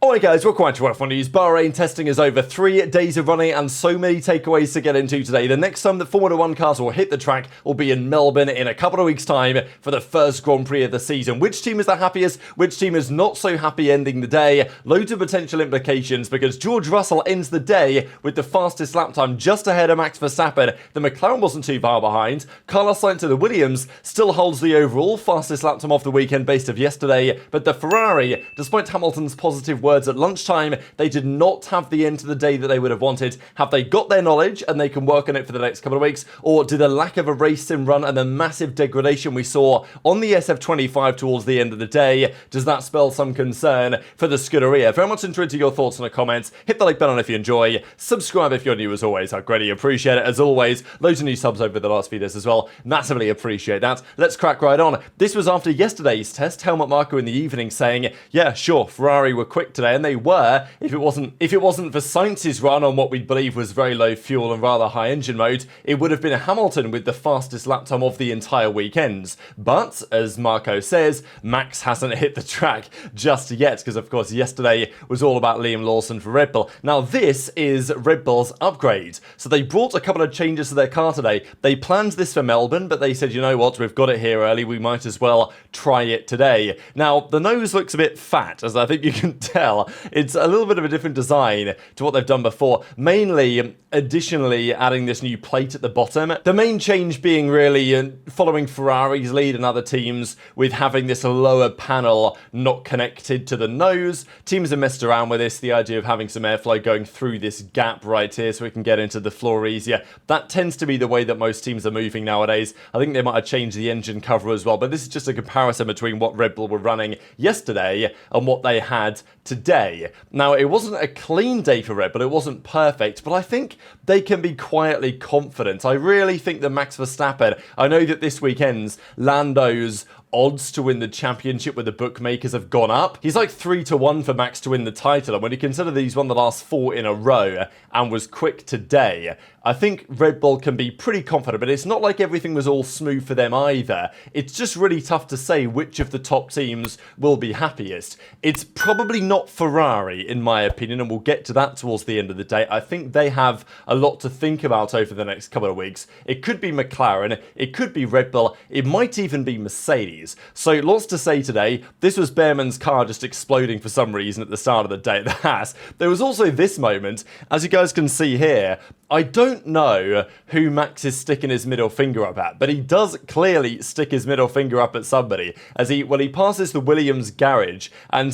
Alright guys, welcome back to F1 News. Bahrain testing is over, 3 days of running and so many takeaways to get into today. The next time that Formula 1 cars will hit the track will be in Melbourne in a couple of weeks' time for the first Grand Prix of the season. Which team is the happiest? Which team is not so happy ending the day? Loads of potential implications because George Russell ends the day with the fastest lap time just ahead of Max Verstappen. The McLaren wasn't too far behind. Carlos Sainz of the Williams still holds the overall fastest lap time of the weekend based of yesterday, but the Ferrari, despite Hamilton's positive words at lunchtime, they did not have the end to the day that they would have wanted. Have they got their knowledge and they can work on it for the next couple of weeks? Or did the lack of a race sim run and the massive degradation we saw on the SF25 towards the end of the day, does that spell some concern for the Scuderia? Very much interested in your thoughts in the comments. Hit the like button if you enjoy. Subscribe if you're new as always. I'd greatly appreciate it. As always, loads of new subs over the last few days as well. Massively appreciate that. Let's crack right on. This was after yesterday's test. Helmut Marko in the evening saying, yeah, sure, Ferrari were quick today, and they were. If it wasn't for Sainz's run on what we believe was very low fuel and rather high engine mode, it would have been Hamilton with the fastest lap time of the entire weekend. But, as Marko says, Max hasn't hit the track just yet, because of course yesterday was all about Liam Lawson for Red Bull. Now this is Red Bull's upgrade. So they brought a couple of changes to their car today. They planned this for Melbourne, but they said, you know what, we've got it here early, we might as well try it today. Now, the nose looks a bit fat, as I think you can tell. It's a little bit of a different design to what they've done before, mainly additionally adding this new plate at the bottom. The main change being really following Ferrari's lead and other teams with having this lower panel not connected to the nose. Teams have messed around with this, the idea of having some airflow going through this gap right here so we can get into the floor easier. That tends to be the way that most teams are moving nowadays. I think they might have changed the engine cover as well, but this is just a comparison between what Red Bull were running yesterday and what they had today. Now, it wasn't a clean day for Red Bull, it wasn't perfect, but I think they can be quietly confident. I really think that Max Verstappen, I know that this weekend's Lando's odds to win the championship with the bookmakers have gone up. He's like 3-1 for Max to win the title, and when you consider that he's won the last 4 in a row and was quick today, I think Red Bull can be pretty confident, but it's not like everything was all smooth for them either. It's just really tough to say which of the top teams will be happiest. It's probably not Ferrari, in my opinion, and we'll get to that towards the end of the day. I think they have a lot to think about over the next couple of weeks. It could be McLaren, it could be Red Bull, it might even be Mercedes. So lots to say today. This was Behrman's car just exploding for some reason at the start of the day at the Haas. There was also this moment, as you guys can see here. I don't know who Max is sticking his middle finger up at, but he does clearly stick his middle finger up at somebody as he passes the Williams garage and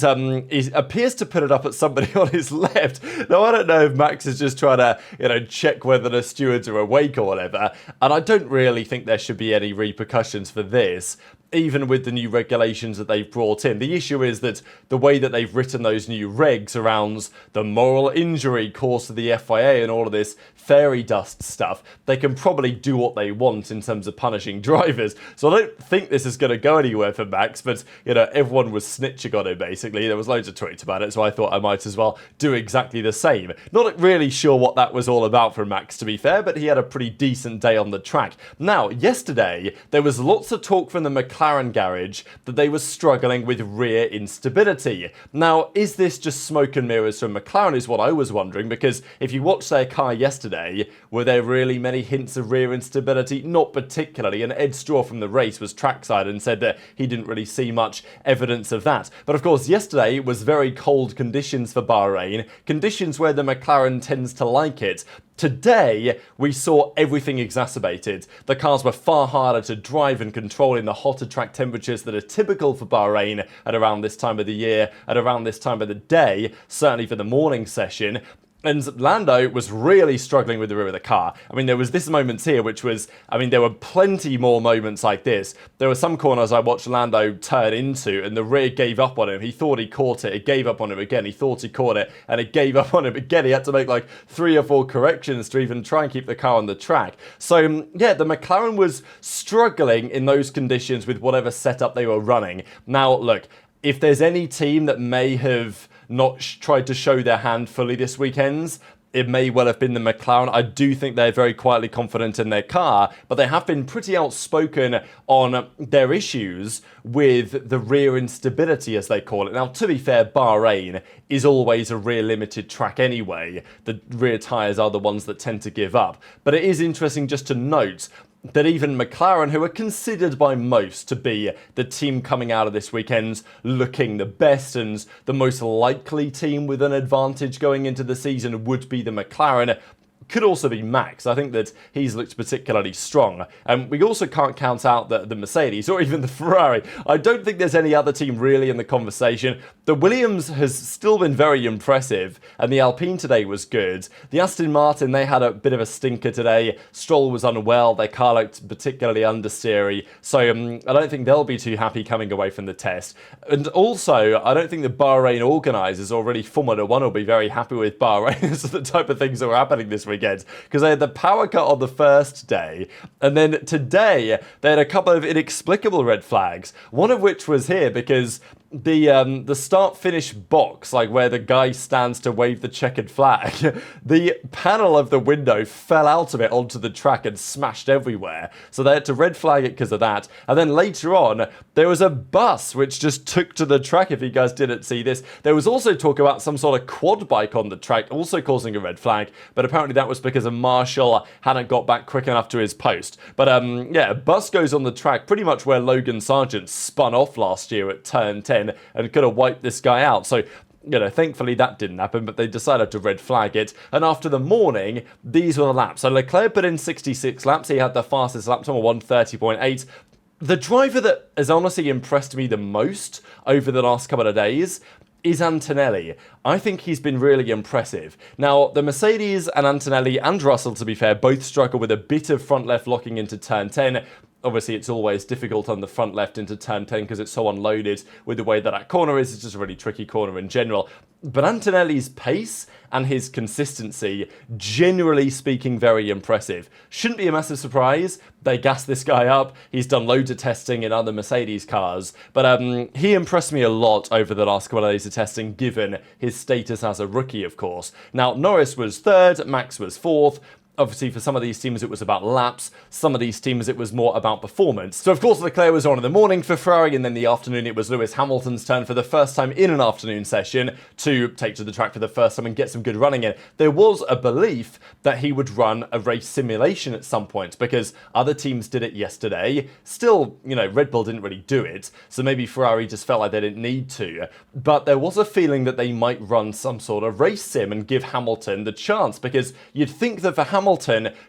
he appears to put it up at somebody on his left. Now, I don't know if Max is just trying to, check whether the stewards are awake or whatever, and I don't really think there should be any repercussions for this, even with the new regulations that they've brought in. The issue is that the way that they've written those new regs around the moral injury caused to the FIA and all of this fairy dust stuff, they can probably do what they want in terms of punishing drivers. So I don't think this is going to go anywhere for Max, but, everyone was snitching on him, basically. There was loads of tweets about it, so I thought I might as well do exactly the same. Not really sure what that was all about for Max, to be fair, but he had a pretty decent day on the track. Now, yesterday, there was lots of talk from the McLaren garage that they were struggling with rear instability. Now, is this just smoke and mirrors from McLaren is what I was wondering, because if you watched their car yesterday, were there really many hints of rear instability? Not particularly, and Ed Straw from the race was trackside and said that he didn't really see much evidence of that. But of course, yesterday was very cold conditions for Bahrain, conditions where the McLaren tends to like it. Today, we saw everything exacerbated. The cars were far harder to drive and control in the hotter track temperatures that are typical for Bahrain at around this time of the year, at around this time of the day, certainly for the morning session. And Lando was really struggling with the rear of the car. I mean, there was this moment here, which was, there were plenty more moments like this. There were some corners I watched Lando turn into, and the rear gave up on him. He thought he caught it. It gave up on him again. He thought he caught it, and it gave up on him again. He had to make like 3 or 4 corrections to even try and keep the car on the track. So, yeah, the McLaren was struggling in those conditions with whatever setup they were running. Now, look, if there's any team that may have not tried to show their hand fully this weekend, it may well have been the McLaren. I do think they're very quietly confident in their car, but they have been pretty outspoken on their issues with the rear instability, as they call it. Now, to be fair, Bahrain is always a rear limited track anyway. The rear tyres are the ones that tend to give up. But it is interesting just to note that even McLaren, who are considered by most to be the team coming out of this weekend looking the best and the most likely team with an advantage going into the season, would be the McLaren, could also be Max. I think that he's looked particularly strong. And we also can't count out the Mercedes or even the Ferrari. I don't think there's any other team really in the conversation. The Williams has still been very impressive, and the Alpine today was good. The Aston Martin, they had a bit of a stinker today. Stroll was unwell. Their car looked particularly understeery. So I don't think they'll be too happy coming away from the test. And also, I don't think the Bahrain organisers or really Formula One will be very happy with Bahrain as the type of things that were happening this weekend. Because they had the power cut on the first day, and then today they had a couple of inexplicable red flags. One of which was here because the start-finish box, like where the guy stands to wave the checkered flag, the panel of the window fell out of it onto the track and smashed everywhere. So they had to red flag it because of that. And then later on, there was a bus which just took to the track, if you guys didn't see this. There was also talk about some sort of quad bike on the track, also causing a red flag, but apparently that was because a marshal hadn't got back quick enough to his post. But yeah, a bus goes on the track pretty much where Logan Sargent spun off last year at turn 10 and could have wiped this guy out. So, you know, thankfully that didn't happen, but they decided to red flag it. And after the morning, these were the laps. So Leclerc put in 66 laps. He had the fastest lap time of 1:30.8. The driver that has honestly impressed me the most over the last couple of days is Antonelli. I think he's been really impressive. Now, the Mercedes and Antonelli and Russell, to be fair, both struggle with a bit of front left locking into turn 10. Obviously, it's always difficult on the front left into turn 10 because it's so unloaded with the way that corner is. It's just a really tricky corner in general. But Antonelli's pace and his consistency, generally speaking, very impressive. Shouldn't be a massive surprise. They gassed this guy up. He's done loads of testing in other Mercedes cars. But he impressed me a lot over the last couple of days of testing, given his status as a rookie, of course. Now, Norris was third, Max was fourth. Obviously, for some of these teams, it was about laps. Some of these teams, it was more about performance. So, of course, Leclerc was on in the morning for Ferrari, and then the afternoon, it was Lewis Hamilton's turn for the first time in an afternoon session to take to the track for the first time and get some good running in. There was a belief that he would run a race simulation at some point because other teams did it yesterday. Still, you know, Red Bull didn't really do it, so maybe Ferrari just felt like they didn't need to. But there was a feeling that they might run some sort of race sim and give Hamilton the chance, because you'd think that for Hamilton,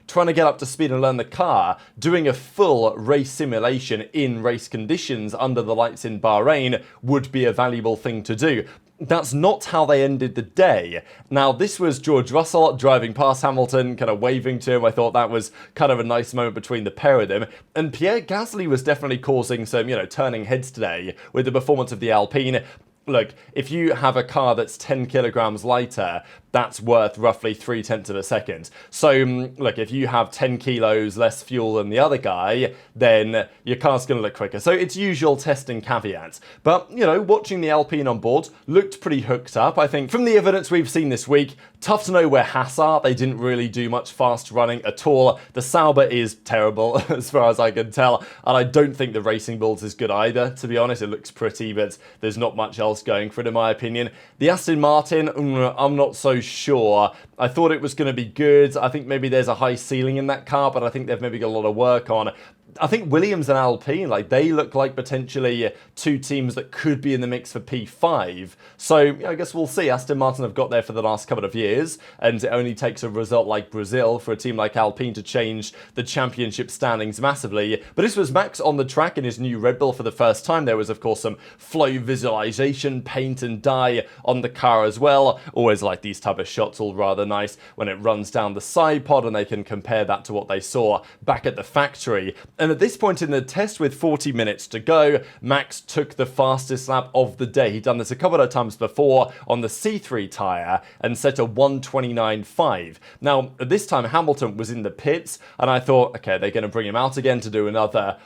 trying to get up to speed and learn the car, doing a full race simulation in race conditions under the lights in Bahrain would be a valuable thing to do. That's not how they ended the day. Now, this was George Russell driving past Hamilton, kind of waving to him. I thought that was kind of a nice moment between the pair of them. And Pierre Gasly was definitely causing some, you know, turning heads today with the performance of the Alpine. Look, if you have a car that's 10 kilograms lighter, that's worth roughly 0.3 of a second. So, look, if you have 10 kilos less fuel than the other guy, then your car's going to look quicker. So it's usual testing caveats. But, you know, watching the Alpine on board looked pretty hooked up. I think from the evidence we've seen this week, tough to know where Haas are. They didn't really do much fast running at all. The Sauber is terrible, as far as I can tell. And I don't think the Racing Bulls is good either, to be honest. It looks pretty, but there's not much else going for it, in my opinion. The Aston Martin, I'm not so sure. I thought it was going to be good. I think maybe there's a high ceiling in that car, but I think they've maybe got a lot of work on. I think Williams and Alpine, like, they look like potentially two teams that could be in the mix for P5. So I guess we'll see. Aston Martin have got there for the last couple of years, and it only takes a result like Brazil for a team like Alpine to change the championship standings massively. But this was Max on the track in his new Red Bull for the first time. There was, of course, some flow visualization, paint and dye on the car as well. Always like these type of shots, all rather nice when it runs down the side pod and they can compare that to what they saw back at the factory. And at this point in the test, with 40 minutes to go, Max took the fastest lap of the day. He'd done this a couple of times before on the C3 tyre and set a 1:29.5. Now, at this time, Hamilton was in the pits, and I thought, okay, they're going to bring him out again to do another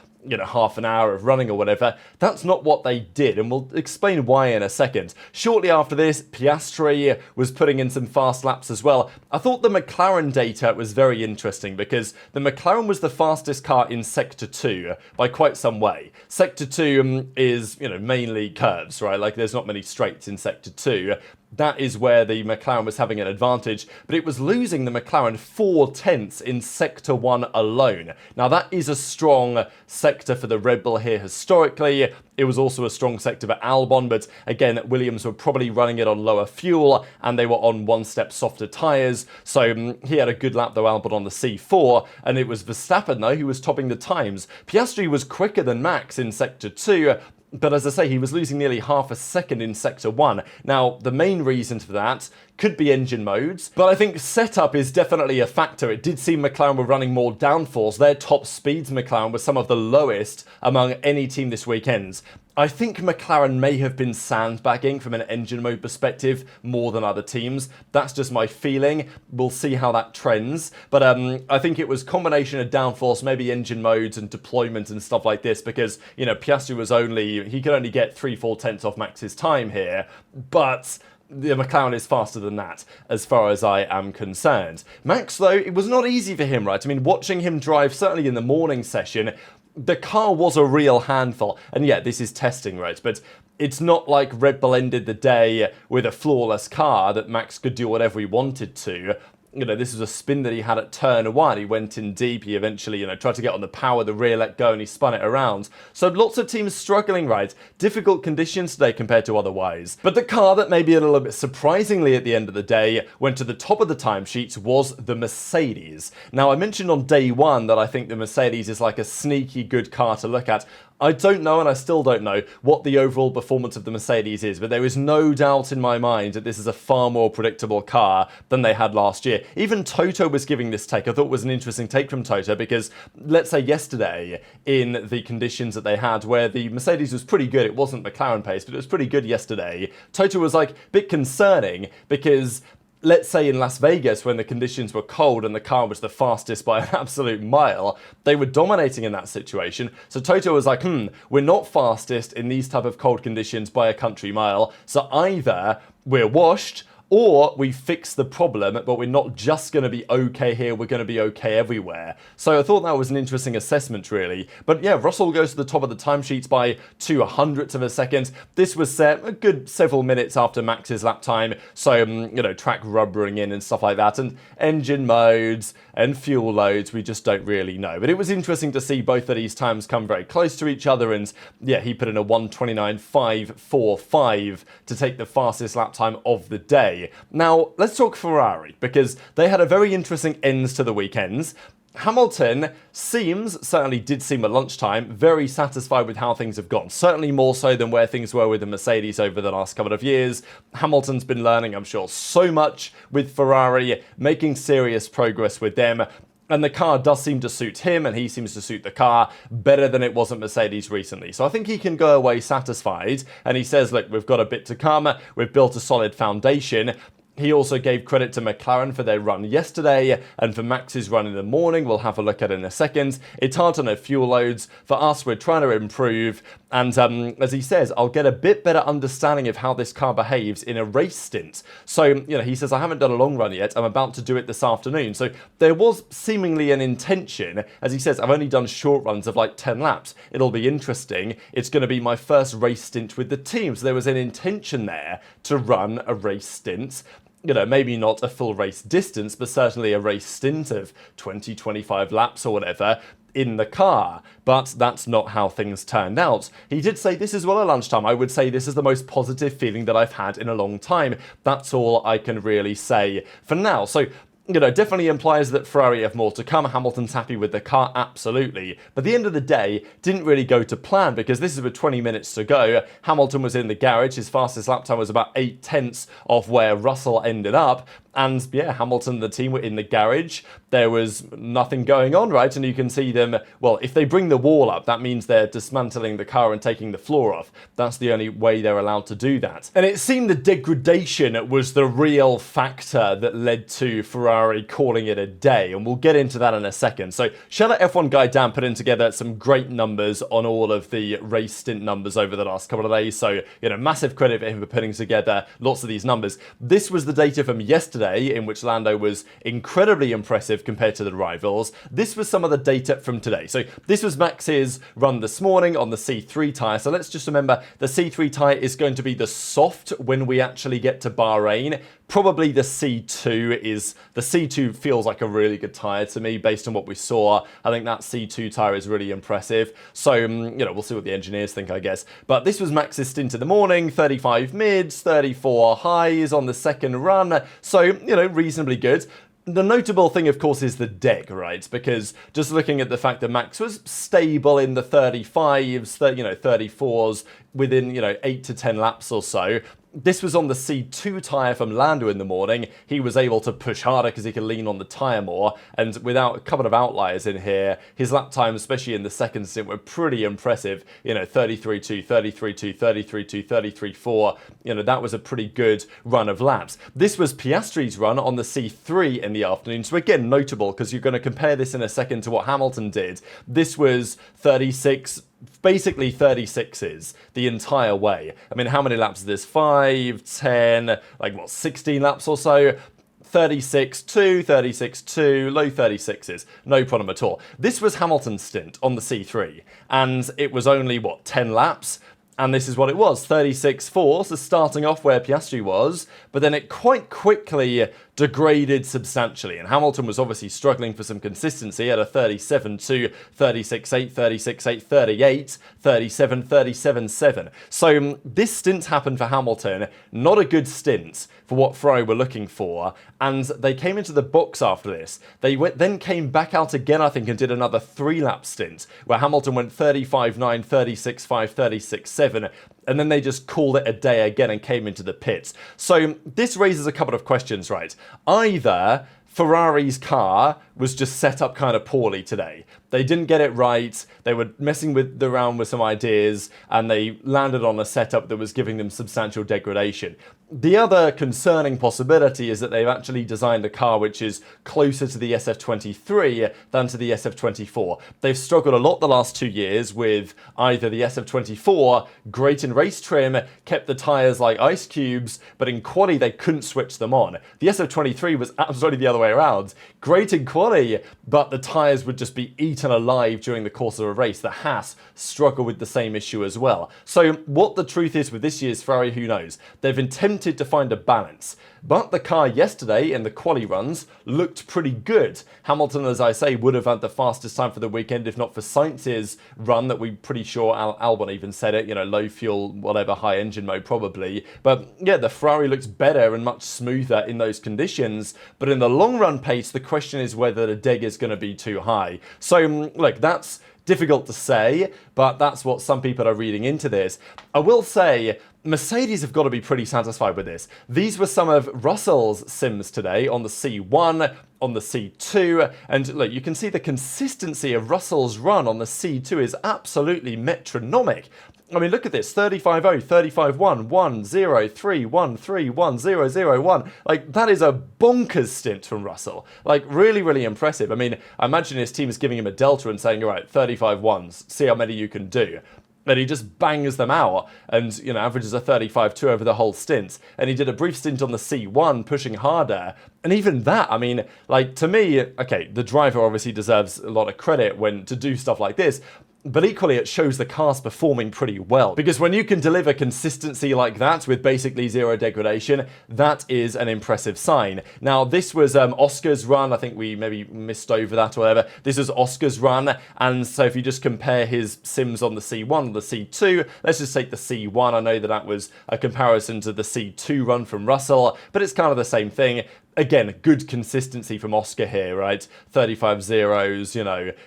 half an hour of running or whatever. That's not what they did, and we'll explain why in a second. Shortly after this, Piastri was putting in some fast laps as well. I thought the McLaren data was very interesting because the McLaren was the fastest car in Sector 2 by quite some way. Sector 2 is, mainly curves, right? Like there's not many straights in Sector 2. That is where the McLaren was having an advantage, but it was losing the McLaren 4/10 in Sector 1 alone. Now that is a strong sector for the Red Bull here historically. It was also a strong sector for Albon, but again, Williams were probably running it on lower fuel and they were on one step softer tyres. So he had a good lap though, Albon on the C4, and it was Verstappen though who was topping the times. Piastri was quicker than Max in Sector 2, but as I say, he was losing nearly half a second in Sector 1. Now, the main reason for that could be engine modes, but I think setup is definitely a factor. It did seem McLaren were running more downforce. Their top speeds, McLaren, were some of the lowest among any team this weekend. I think McLaren may have been sandbagging from an engine mode perspective more than other teams. That's just my feeling. We'll see how that trends. But I think it was a combination of downforce, maybe engine modes and deployment and stuff like this because, Piastri was he could only get 3/4 tenths off Max's time here. But the McLaren is faster than that, as far as I am concerned. Max, though, it was not easy for him, right? I mean, watching him drive, certainly in the morning session, the car was a real handful. And yeah, this is testing, right? But it's not like Red Bull ended the day with a flawless car that Max could do whatever he wanted to. This was a spin that he had at turn 1. He went in deep. He eventually, tried to get on the power, the rear let go, and he spun it around. So lots of teams struggling, right? Difficult conditions today compared to otherwise. But the car that maybe a little bit surprisingly at the end of the day went to the top of the timesheets was the Mercedes. Now, I mentioned on day 1 that I think the Mercedes is like a sneaky good car to look at. I don't know, and I still don't know, what the overall performance of the Mercedes is, but there is no doubt in my mind that this is a far more predictable car than they had last year. Even Toto was giving this take. I thought it was an interesting take from Toto because, let's say yesterday, in the conditions that they had, where the Mercedes was pretty good, it wasn't McLaren pace, but it was pretty good yesterday, Toto was like a bit concerning because let's say in Las Vegas, when the conditions were cold and the car was the fastest by an absolute mile, they were dominating in that situation. So Toto was like, we're not fastest in these type of cold conditions by a country mile. So either we're washed or we fix the problem, but we're not just going to be okay here, we're going to be okay everywhere. So I thought that was an interesting assessment, really. But yeah, Russell goes to the top of the timesheets by 2/100ths of a second. This was set a good several minutes after Max's lap time, so, track rubbering in and stuff like that, and engine modes and fuel loads, we just don't really know. But it was interesting to see both of these times come very close to each other, and yeah, he put in a 1:29.545 to take the fastest lap time of the day. Now, let's talk Ferrari, because they had a very interesting end to the weekends. Hamilton certainly did seem at lunchtime, very satisfied with how things have gone. Certainly more so than where things were with the Mercedes over the last couple of years. Hamilton's been learning, I'm sure, so much with Ferrari, making serious progress with them. And the car does seem to suit him, and he seems to suit the car better than it was at Mercedes recently. So I think he can go away satisfied. And he says, look, we've got a bit to come. We've built a solid foundation. He also gave credit to McLaren for their run yesterday and for Max's run in the morning. We'll have a look at it in a second. It's hard to know fuel loads. For us, we're trying to improve. And as he says, I'll get a bit better understanding of how this car behaves in a race stint. So, he says, I haven't done a long run yet. I'm about to do it this afternoon. So there was seemingly an intention. As he says, I've only done short runs of like 10 laps. It'll be interesting. It's going to be my first race stint with the team. So there was an intention there to run a race stint. Maybe not a full race distance, but certainly a race stint of 20, 25 laps or whatever in the car. But that's not how things turned out. He did say this as well at lunchtime. I would say this is the most positive feeling that I've had in a long time. That's all I can really say for now. So, definitely implies that Ferrari have more to come. Hamilton's happy with the car, absolutely. But at the end of the day, didn't really go to plan because this is with 20 minutes to go. Hamilton was in the garage. His fastest lap time was about 8/10 of where Russell ended up. And yeah, Hamilton and the team were in the garage. There was nothing going on, right? And you can see them, well, if they bring the wall up, that means they're dismantling the car and taking the floor off. That's the only way they're allowed to do that. And it seemed the degradation was the real factor that led to Ferrari calling it a day. And we'll get into that in a second. So shout out F1 Guy Dan putting together some great numbers on all of the race stint numbers over the last couple of days. So, massive credit for him for putting together lots of these numbers. This was the data from yesterday in which Lando was incredibly impressive compared to the rivals. This was some of the data from today. So this was Max's run this morning on the C3 tyre. So let's just remember the C3 tyre is going to be the soft when we actually get to Bahrain. Probably the C2 feels like a really good tyre to me based on what we saw. I think that C2 tyre is really impressive. So, we'll see what the engineers think, I guess. But this was Max's stint in the morning, 35 mids, 34 highs on the second run. So, reasonably good. The notable thing, of course, is the deg, right? Because just looking at the fact that Max was stable in the 35s, 34s within, 8 to 10 laps or so. This was on the C2 tyre from Lando in the morning. He was able to push harder because he could lean on the tyre more. And without a couple of outliers in here, his lap times, especially in the second stint, were pretty impressive. 33.2, 33.2, 33.2, 33.4. That was a pretty good run of laps. This was Piastri's run on the C3 in the afternoon. So again, notable because you're going to compare this in a second to what Hamilton did. This was 36, basically 36s the entire way. I mean, how many laps is this? 5, 10, 16 laps or so? 36.2, 36.2, low 36s. No problem at all. This was Hamilton's stint on the C3, and it was only, 10 laps? And this is what it was, 36.4, so starting off where Piastri was, but then it quite quickly degraded substantially. And Hamilton was obviously struggling for some consistency at a 37.2, 36.8, 36.8, 38, 37, 37.7. So this stint happened for Hamilton, not a good stint for what Ferrari were looking for, and they came into the box after this. They then came back out again, I think, and did another 3-lap stint, where Hamilton went 35.9, 36.5, 36.7, and then they just called it a day again and came into the pits. So this raises a couple of questions, right? Either Ferrari's car was just set up kind of poorly today. They didn't get it right, they were messing around with some ideas, and they landed on a setup that was giving them substantial degradation. The other concerning possibility is that they've actually designed a car which is closer to the SF23 than to the SF24. They've struggled a lot the last 2 years with either the SF24, great in race trim, kept the tyres like ice cubes, but in quali they couldn't switch them on. The SF23 was absolutely the other way around. Great in quali, but the tyres would just be eaten alive during the course of a race. The Haas struggle with the same issue as well. So what the truth is with this year's Ferrari, who knows? They've attempted to find a balance. But the car yesterday in the quali runs looked pretty good. Hamilton, as I say, would have had the fastest time for the weekend if not for Sainz's run that we're pretty sure Albon even said it, low fuel, whatever, high engine mode probably. But yeah, the Ferrari looks better and much smoother in those conditions. But in the long run pace, the question is whether the deg is going to be too high. So look, that's difficult to say, but that's what some people are reading into this. I will say Mercedes have got to be pretty satisfied with this. These were some of Russell's sims today on the C1, on the C2, and look, you can see the consistency of Russell's run on the C2 is absolutely metronomic. I mean, look at this, 35.0, 35.1, 1.03, 1.3, 1.001. Like, that is a bonkers stint from Russell. Like, really, really impressive. I mean, I imagine his team is giving him a delta and saying, all right, 35 ones, see how many you can do. And he just bangs them out and, averages a 35.2 over the whole stint. And he did a brief stint on the C1, pushing harder. And even that, I mean, to me, okay, the driver obviously deserves a lot of credit to do stuff like this. But equally, it shows the car's performing pretty well. Because when you can deliver consistency like that with basically zero degradation, that is an impressive sign. Now, this was Oscar's run. I think we maybe missed over that or whatever. This is Oscar's run. And so if you just compare his sims on the C1 and the C2, let's just take the C1. I know that was a comparison to the C2 run from Russell, but it's kind of the same thing. Again, good consistency from Oscar here, right? 35 zeros,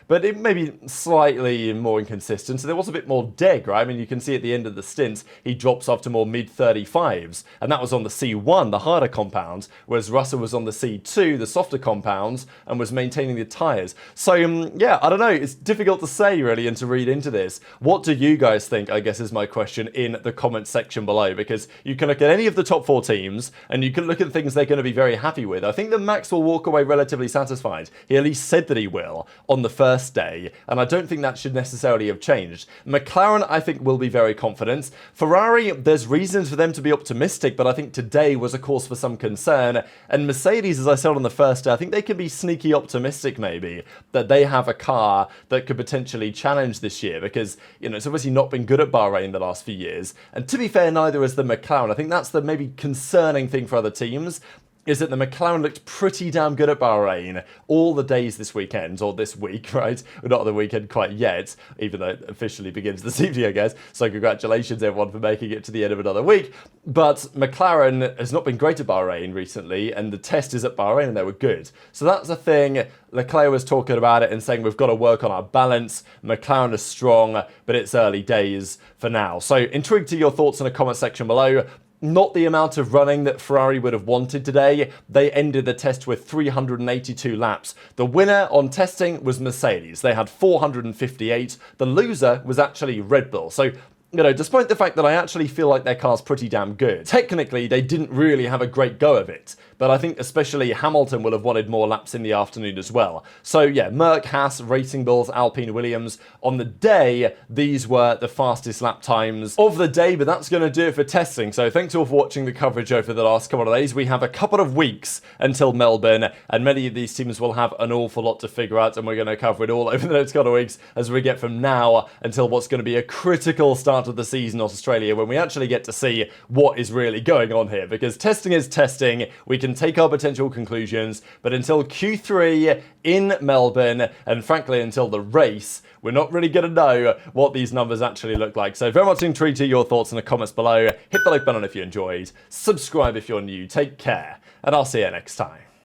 but it may be slightly more inconsistent. So there was a bit more deg, right? I mean, you can see at the end of the stint, he drops off to more mid-35s. And that was on the C1, the harder compound, whereas Russell was on the C2, the softer compounds, and was maintaining the tyres. So, yeah, I don't know. It's difficult to say, really, and to read into this. What do you guys think, I guess, is my question in the comment section below? Because you can look at any of the top 4 teams, and you can look at things they're going to be very happy with. I think that Max will walk away relatively satisfied. He at least said that he will on the first day, and I don't think that should necessarily have changed. McLaren, I think, will be very confident. Ferrari, there's reasons for them to be optimistic, but I think today was a cause for some concern. And Mercedes, as I said on the first day, I think they can be sneaky optimistic maybe that they have a car that could potentially challenge this year, because, it's obviously not been good at Bahrain the last few years. And to be fair, neither has the McLaren. I think that's the maybe concerning thing for other teams, is that the McLaren looked pretty damn good at Bahrain all the days this weekend, or this week, right? We're not on the weekend quite yet, even though it officially begins this evening, I guess. So congratulations, everyone, for making it to the end of another week. But McLaren has not been great at Bahrain recently, and the test is at Bahrain, and they were good. So that's the thing. Leclerc was talking about it and saying we've got to work on our balance. McLaren is strong, but it's early days for now. So intrigued to your thoughts in the comment section below. Not the amount of running that Ferrari would have wanted today. They ended the test with 382 laps. The winner on testing was Mercedes. They had 458. The loser was actually Red Bull. So, despite the fact that I actually feel like their car's pretty damn good, technically they didn't really have a great go of it. But I think especially Hamilton will have wanted more laps in the afternoon as well. So yeah, Merc, Haas, Racing Bulls, Alpine, Williams. On the day, these were the fastest lap times of the day, but that's going to do it for testing. So thanks all for watching the coverage over the last couple of days. We have a couple of weeks until Melbourne, and many of these teams will have an awful lot to figure out, and we're going to cover it all over the next couple of weeks as we get from now until what's going to be a critical start of the season in Australia, when we actually get to see what is really going on here. Because testing is testing. We can take our potential conclusions, but until Q3 in Melbourne, and frankly until the race, we're not really going to know what these numbers actually look like. So very much intrigued to your thoughts in the comments below. Hit the like button if you enjoyed, subscribe if you're new, take care, and I'll see you next time.